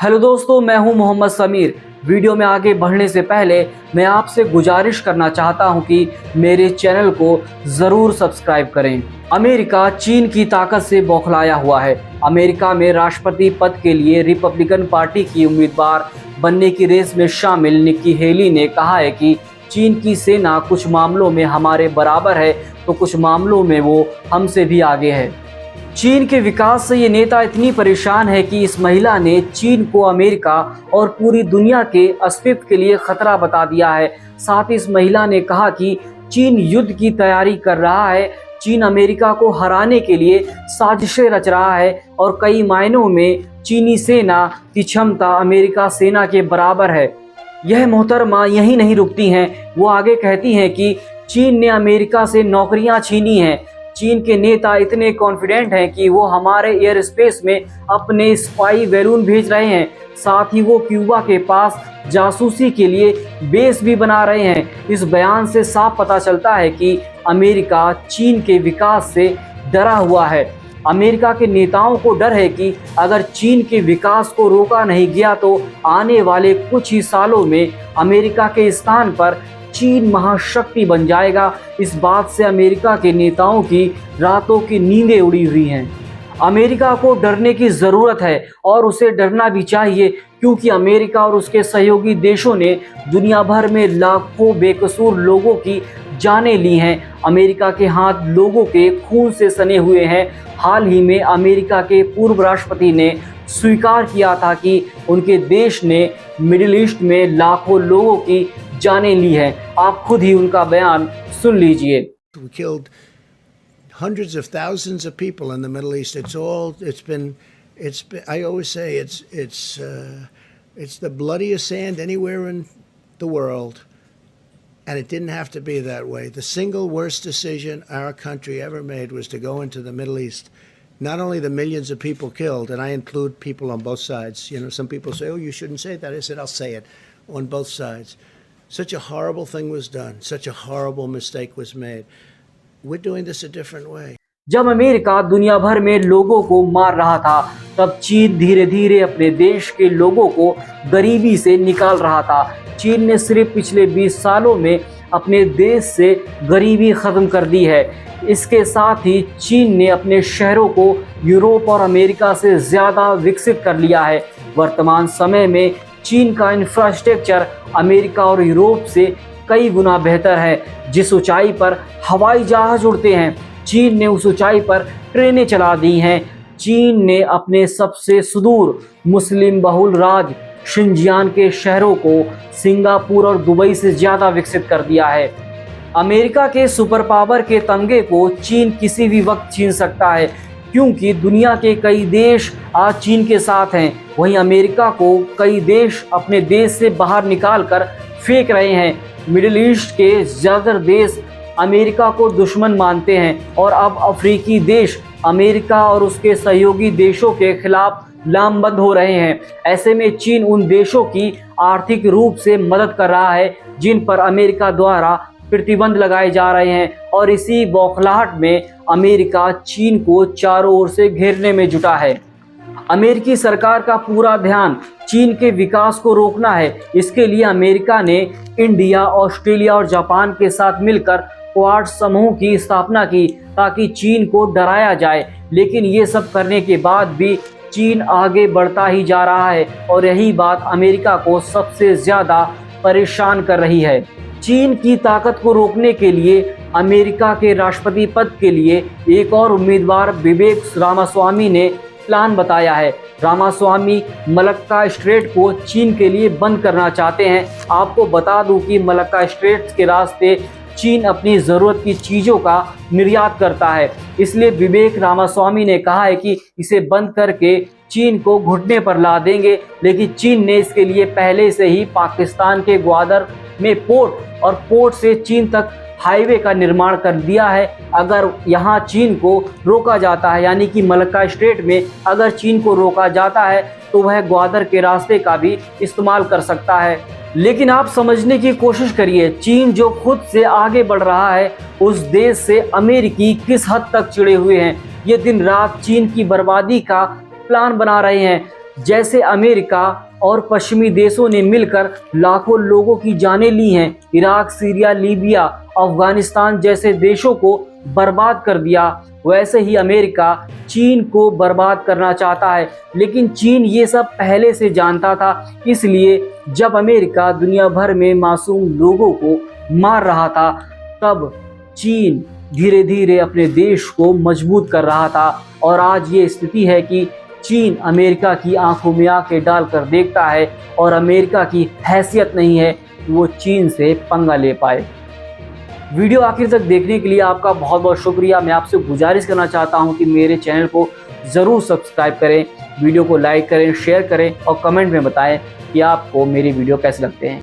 Hello दोस्तों, मैं हूं मोहम्मद समीर। वीडियो में आगे बढ़ने से पहले मैं आपसे गुजारिश करना चाहता हूं कि मेरे चैनल को ज़रूर सब्सक्राइब करें। अमेरिका चीन की ताकत से बौखलाया हुआ है। अमेरिका में राष्ट्रपति पद के लिए रिपब्लिकन पार्टी की उम्मीदवार बनने की रेस में शामिल निक्की हेली ने कहा है कि चीन की सेना कुछ मामलों में हमारे बराबर है तो कुछ मामलों में वो हमसे भी आगे है। चीन के विकास से ये नेता इतनी परेशान है कि इस महिला ने चीन को अमेरिका और पूरी दुनिया के अस्तित्व के लिए खतरा बता दिया है। साथ ही इस महिला ने कहा कि चीन युद्ध की तैयारी कर रहा है, चीन अमेरिका को हराने के लिए साजिशें रच रहा है और कई मायनों में चीनी सेना की क्षमता अमेरिका सेना के बराबर है। यह मोहतरमा यहीं नहीं रुकती हैं, वो आगे कहती हैं कि चीन ने अमेरिका से नौकरियां छीनी हैं। चीन के नेता इतने कॉन्फिडेंट हैं कि वो हमारे एयर स्पेस में अपने स्पाई बैलून भेज रहे हैं। साथ ही वो क्यूबा के पास जासूसी के लिए बेस भी बना रहे हैं। इस बयान से साफ पता चलता है कि अमेरिका चीन के विकास से डरा हुआ है। अमेरिका के नेताओं को डर है कि अगर चीन के विकास को रोका नहीं गया तो आने वाले कुछ ही सालों में अमेरिका के स्थान पर चीन महाशक्ति बन जाएगा। इस बात से अमेरिका के नेताओं की रातों की नींदें उड़ी हुई हैं। अमेरिका को डरने की ज़रूरत है और उसे डरना भी चाहिए, क्योंकि अमेरिका और उसके सहयोगी देशों ने दुनिया भर में लाखों बेकसूर लोगों की जानें ली हैं। अमेरिका के हाथ लोगों के खून से सने हुए हैं। हाल ही में अमेरिका के पूर्व राष्ट्रपति ने स्वीकार किया था कि उनके देश ने मिडिल ईस्ट में लाखों लोगों की जाने ली है। आप खुद ही उनका बयान सुन लीजिए। We killed hundreds of thousands of people in the Middle East. It's been I always say it's the bloodiest sand anywhere in the world, and it didn't have to be that way. The single worst decision our country ever made was to go into the Middle East. Not only the millions of people killed, and I include people on both sides. You know, some people say, "Oh, you shouldn't say that." I said, "I'll say it." On both sides. Such a horrible thing was done. Such a horrible mistake was made. We're doing this a different way. जब America दुनिया भर में लोगों को मार रहा था, तब चीन धीरे धीरे अपने देश के लोगों को गरीबी से निकाल रहा था। चीन ने सिर्फ पिछले 20 सालों में अपने देश से गरीबी खत्म कर दी है। इसके साथ ही चीन ने अपने शहरों को यूरोप और अमेरिका से ज़्यादा विकसित कर लिया है। वर्तमान समय में चीन का इंफ्रास्ट्रक्चर अमेरिका और यूरोप से कई गुना बेहतर है। जिस ऊंचाई पर हवाई जहाज उड़ते हैं, चीन ने उस ऊंचाई पर ट्रेनें चला दी हैं। चीन ने अपने सबसे सुदूर मुस्लिम बहुल राज्य शिनजियांग के शहरों को सिंगापुर और दुबई से ज़्यादा विकसित कर दिया है। अमेरिका के सुपर पावर के तमगे को चीन किसी भी वक्त छीन सकता है, क्योंकि दुनिया के कई देश आज चीन के साथ हैं। वहीं अमेरिका को कई देश अपने देश से बाहर निकाल कर फेंक रहे हैं। मिडिल ईस्ट के ज़्यादातर देश अमेरिका को दुश्मन मानते हैं और अब अफ्रीकी देश अमेरिका और उसके सहयोगी देशों के खिलाफ लामबंद हो रहे हैं। ऐसे में चीन उन देशों की आर्थिक रूप से मदद कर रहा है जिन पर अमेरिका द्वारा प्रतिबंध लगाए जा रहे हैं, और इसी बौखलाहट में अमेरिका चीन को चारों ओर से घेरने में जुटा है। अमेरिकी सरकार का पूरा ध्यान चीन के विकास को रोकना है। इसके लिए अमेरिका ने इंडिया, ऑस्ट्रेलिया और जापान के साथ मिलकर क्वाड समूह की स्थापना की ताकि चीन को डराया जाए। लेकिन ये सब करने के बाद भी चीन आगे बढ़ता ही जा रहा है और यही बात अमेरिका को सबसे ज़्यादा परेशान कर रही है। चीन की ताकत को रोकने के लिए अमेरिका के राष्ट्रपति पद के लिए एक और उम्मीदवार विवेक रामास्वामी ने प्लान बताया है। रामास्वामी मलक्का स्ट्रेट को चीन के लिए बंद करना चाहते हैं। आपको बता दूं कि मलक्का स्ट्रेट के रास्ते चीन अपनी ज़रूरत की चीज़ों का निर्यात करता है। इसलिए विवेक रामास्वामी ने कहा है कि इसे बंद करके चीन को घुटने पर ला देंगे। लेकिन चीन ने इसके लिए पहले से ही पाकिस्तान के ग्वादर में पोर्ट और पोर्ट से चीन तक हाईवे का निर्माण कर दिया है। अगर यहाँ चीन को रोका जाता है, यानी कि मलक्का स्ट्रेट में अगर चीन को रोका जाता है, तो वह ग्वादर के रास्ते का भी इस्तेमाल कर सकता है। लेकिन आप समझने की कोशिश करिए, चीन जो खुद से आगे बढ़ रहा है, उस देश से अमेरिकी किस हद तक चिड़े हुए हैं। ये दिन रात चीन की बर्बादी का प्लान बना रहे हैं। जैसे अमेरिका और पश्चिमी देशों ने मिलकर लाखों लोगों की जानें ली हैं, इराक, सीरिया, लीबिया, अफगानिस्तान जैसे देशों को बर्बाद कर दिया, वैसे ही अमेरिका चीन को बर्बाद करना चाहता है। लेकिन चीन ये सब पहले से जानता था, इसलिए जब अमेरिका दुनिया भर में मासूम लोगों को मार रहा था, तब चीन धीरे धीरे अपने देश को मजबूत कर रहा था। और आज ये स्थिति है कि चीन अमेरिका की आंखों में आंखें डालकर देखता है और अमेरिका की हैसियत नहीं है कि वो चीन से पंगा ले पाए। वीडियो आखिर तक देखने के लिए आपका बहुत बहुत शुक्रिया। मैं आपसे गुजारिश करना चाहता हूं कि मेरे चैनल को ज़रूर सब्सक्राइब करें, वीडियो को लाइक करें, शेयर करें और कमेंट में बताएं कि आपको मेरे वीडियो कैसे लगते हैं।